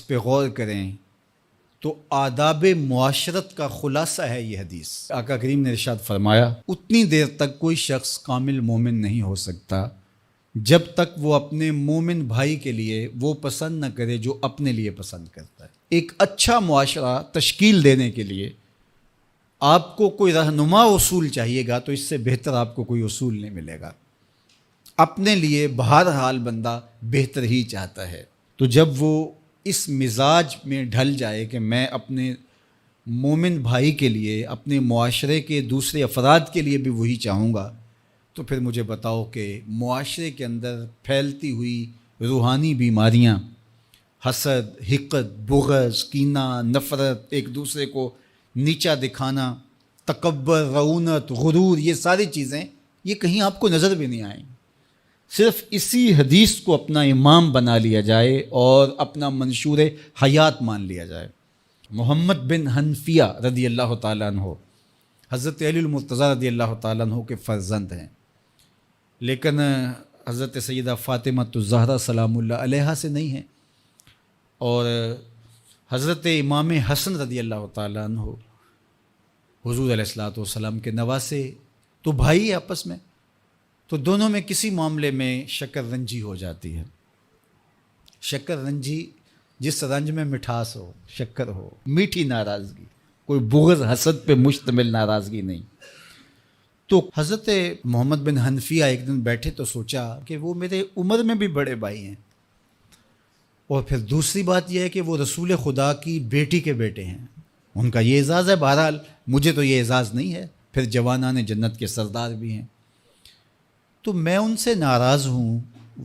پہ غور کریں تو آداب معاشرت کا خلاصہ ہے یہ حدیث۔ آقا کریم نے ارشاد فرمایا اتنی دیر تک کوئی شخص کامل مومن نہیں ہو سکتا جب تک وہ اپنے مومن بھائی کے لیے وہ پسند نہ کرے جو اپنے لیے پسند کرتا ہے۔ ایک اچھا معاشرہ تشکیل دینے کے لیے آپ کو کوئی رہنما اصول چاہیے گا تو اس سے بہتر آپ کو کوئی اصول نہیں ملے گا۔ اپنے لیے بہرحال بندہ بہتر ہی چاہتا ہے، تو جب وہ اس مزاج میں ڈھل جائے کہ میں اپنے مومن بھائی کے لیے، اپنے معاشرے کے دوسرے افراد کے لیے بھی وہی چاہوں گا، تو پھر مجھے بتاؤ کہ معاشرے کے اندر پھیلتی ہوئی روحانی بیماریاں، حسد، حقد، بغض، کینہ، نفرت، ایک دوسرے کو نیچا دکھانا، تکبر، رعونت، غرور، یہ ساری چیزیں یہ کہیں آپ کو نظر بھی نہیں آئیں۔ صرف اسی حدیث کو اپنا امام بنا لیا جائے اور اپنا منشور حیات مان لیا جائے۔ محمد بن حنفیہ رضی اللہ تعالیٰ عنہ حضرت علی المرتضیٰ رضی اللہ تعالیٰ عنہ کے فرزند ہیں، لیکن حضرت سیدہ فاطمہ الزہرا سلام اللہ علیہا سے نہیں ہیں، اور حضرت امام حسن رضی اللہ تعالیٰ عنہ حضور علیہ الصلوۃ والسلام کے نواسے، تو بھائی آپس میں، تو دونوں میں کسی معاملے میں شکر رنجی ہو جاتی ہے۔ شکر رنجی جس رنج میں مٹھاس ہو، شکر ہو، میٹھی ناراضگی، کوئی بغض حسد پہ مشتمل ناراضگی نہیں۔ تو حضرت محمد بن حنفیہ ایک دن بیٹھے تو سوچا کہ وہ میرے عمر میں بھی بڑے بھائی ہیں، اور پھر دوسری بات یہ ہے کہ وہ رسول خدا کی بیٹی کے بیٹے ہیں، ان کا یہ اعزاز ہے، بہرحال مجھے تو یہ اعزاز نہیں ہے، پھر جوانان جنت کے سردار بھی ہیں، تو میں ان سے ناراض ہوں،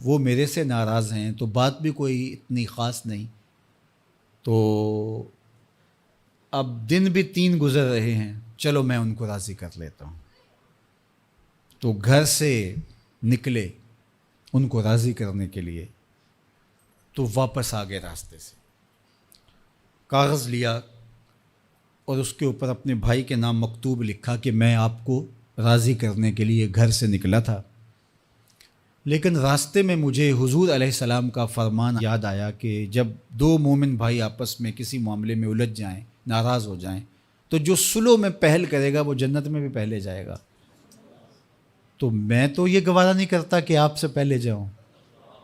وہ میرے سے ناراض ہیں، تو بات بھی کوئی اتنی خاص نہیں، تو اب دن بھی 3 گزر رہے ہیں، چلو میں ان کو راضی کر لیتا ہوں۔ تو گھر سے نکلے ان کو راضی کرنے کے لیے، تو واپس آ گئے راستے سے، کاغذ لیا اور اس کے اوپر اپنے بھائی کے نام مکتوب لکھا کہ میں آپ کو راضی کرنے کے لیے گھر سے نکلا تھا، لیکن راستے میں مجھے حضور علیہ السلام کا فرمان یاد آیا کہ جب 2 مومن بھائی آپس میں کسی معاملے میں الجھ جائیں، ناراض ہو جائیں، تو جو صلح میں پہل کرے گا وہ جنت میں بھی پہلے جائے گا، تو میں تو یہ گوارا نہیں کرتا کہ آپ سے پہلے جاؤں،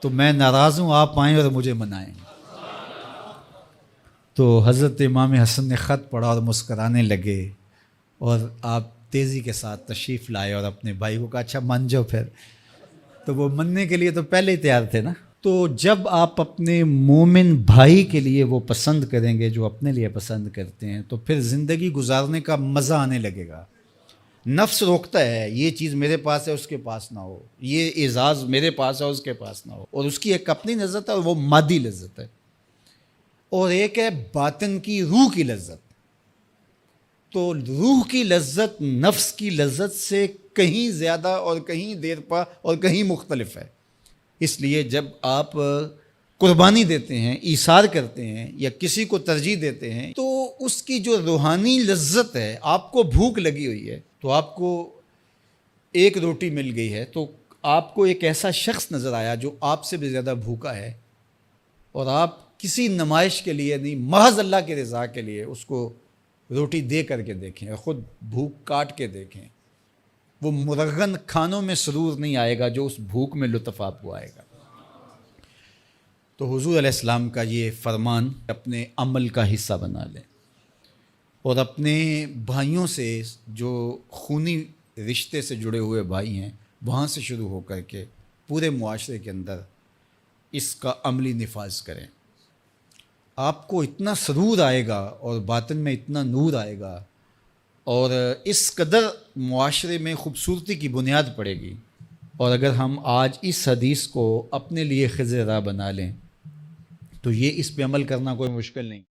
تو میں ناراض ہوں، آپ آئیں اور مجھے منائیں۔ تو حضرت امام حسن نے خط پڑھا اور مسکرانے لگے، اور آپ تیزی کے ساتھ تشریف لائے اور اپنے بھائی کو کہا اچھا مان جاؤ پھر، تو وہ مننے کے لیے تو پہلے ہی تیار تھے نا۔ تو جب آپ اپنے مومن بھائی کے لیے وہ پسند کریں گے جو اپنے لیے پسند کرتے ہیں، تو پھر زندگی گزارنے کا مزہ آنے لگے گا۔ نفس روکتا ہے یہ چیز میرے پاس ہے اس کے پاس نہ ہو، یہ اعزاز میرے پاس ہے اس کے پاس نہ ہو، اور اس کی ایک اپنی لذت ہے اور وہ مادی لذت ہے، اور ایک ہے باطن کی، روح کی لذت۔ تو روح کی لذت نفس کی لذت سے کہیں زیادہ اور کہیں دیر پا اور کہیں مختلف ہے۔ اس لیے جب آپ قربانی دیتے ہیں، ایثار کرتے ہیں یا کسی کو ترجیح دیتے ہیں، تو اس کی جو روحانی لذت ہے، آپ کو بھوک لگی ہوئی ہے، تو آپ کو ایک روٹی مل گئی ہے، تو آپ کو ایک ایسا شخص نظر آیا جو آپ سے بھی زیادہ بھوکا ہے، اور آپ کسی نمائش کے لیے نہیں، محض اللہ کی رضا کے لیے اس کو روٹی دے کر کے دیکھیں، خود بھوک کاٹ کے دیکھیں، وہ مرغن کھانوں میں سرور نہیں آئے گا جو اس بھوک میں لطف آپ کو آئے گا۔ تو حضور علیہ السلام کا یہ فرمان اپنے عمل کا حصہ بنا لیں، اور اپنے بھائیوں سے، جو خونی رشتے سے جڑے ہوئے بھائی ہیں، وہاں سے شروع ہو کر کے پورے معاشرے کے اندر اس کا عملی نفاذ کریں۔ آپ کو اتنا سرور آئے گا اور باطن میں اتنا نور آئے گا، اور اس قدر معاشرے میں خوبصورتی کی بنیاد پڑے گی۔ اور اگر ہم آج اس حدیث کو اپنے لیے خضر راہ بنا لیں تو یہ اس پہ عمل کرنا کوئی مشکل نہیں۔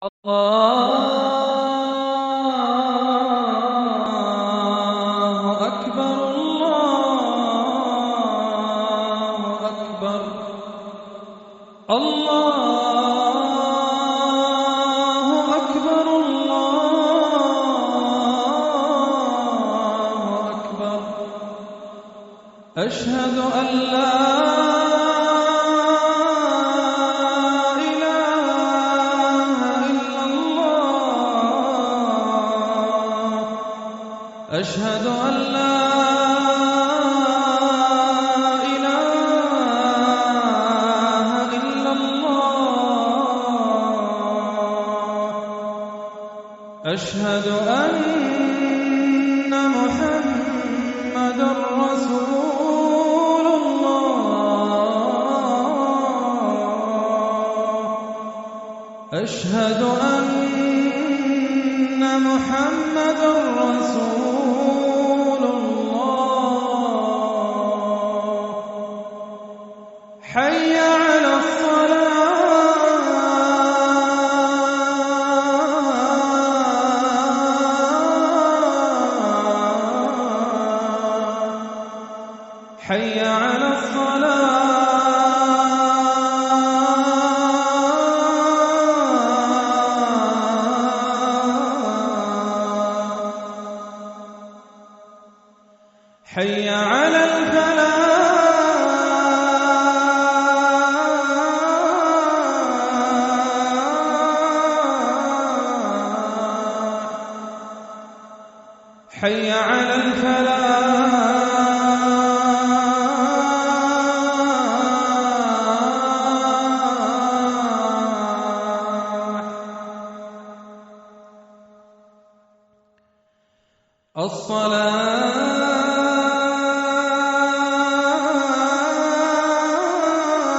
الله أكبر الله أكبر الله أكبر الله أكبر أشهد أن لا أشهد أن لا إله إلا الله أشهد أن محمدًا رسول الله أشهد أن محمدًا رسول الله حي على الصلاة حي على حي على الفلاح حي على الفلاح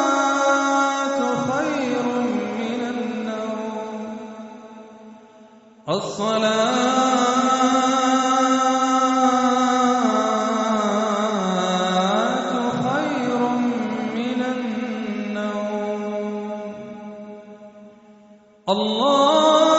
الصلاة خير من النوم الصلاة خير من النوم الله